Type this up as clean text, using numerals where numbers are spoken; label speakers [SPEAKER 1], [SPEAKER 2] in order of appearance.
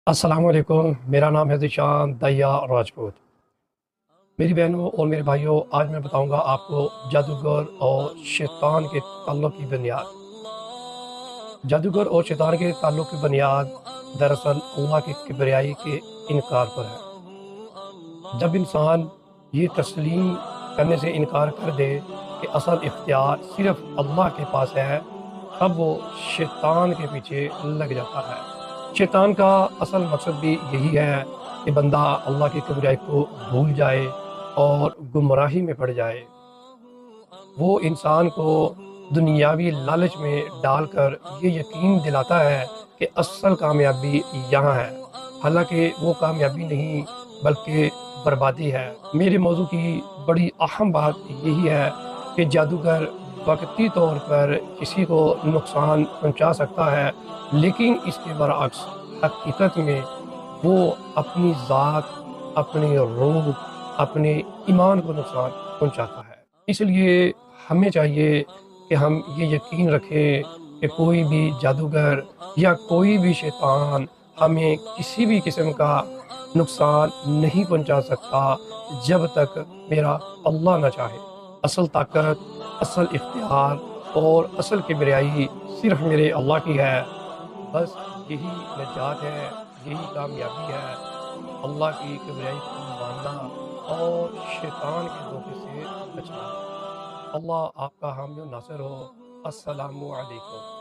[SPEAKER 1] السلام علیکم، میرا نام ہے ذیشان دیا راجپوت۔ میری بہنوں اور میرے بھائیوں، آج میں بتاؤں گا آپ کو جادوگر اور شیطان کے تعلق کی بنیاد۔ جادوگر اور شیطان کے تعلق کی بنیاد دراصل اللہ کی کبریائی کے انکار پر ہے۔ جب انسان یہ تسلیم کرنے سے انکار کر دے کہ اصل اختیار صرف اللہ کے پاس ہے، تب وہ شیطان کے پیچھے لگ جاتا ہے۔ شیطان کا اصل مقصد بھی یہی ہے کہ بندہ اللہ کی کبریائی کو بھول جائے اور گمراہی میں پڑ جائے۔ وہ انسان کو دنیاوی لالچ میں ڈال کر یہ یقین دلاتا ہے کہ اصل کامیابی یہاں ہے، حالانکہ وہ کامیابی نہیں بلکہ بربادی ہے۔ میرے موضوع کی بڑی اہم بات یہی ہے کہ جادوگر وقتی طور پر کسی کو نقصان پہنچا سکتا ہے، لیکن اس کے برعکس حقیقت میں وہ اپنی ذات، اپنی روح، اپنے ایمان کو نقصان پہنچاتا ہے۔ اس لیے ہمیں چاہیے کہ ہم یہ یقین رکھیں کہ کوئی بھی جادوگر یا کوئی بھی شیطان ہمیں کسی بھی قسم کا نقصان نہیں پہنچا سکتا جب تک میرا اللہ نہ چاہے۔ اصل طاقت، اصل اختیار اور اصل کبریائی صرف میرے اللہ کی ہے۔ بس یہی نجات ہے، یہی کامیابی ہے، اللہ کی کبریائی کو ماننا اور شیطان کے دھوکے سے بچنا۔ اللہ آپ کا حامی و ناصر ہو۔ السلام علیکم۔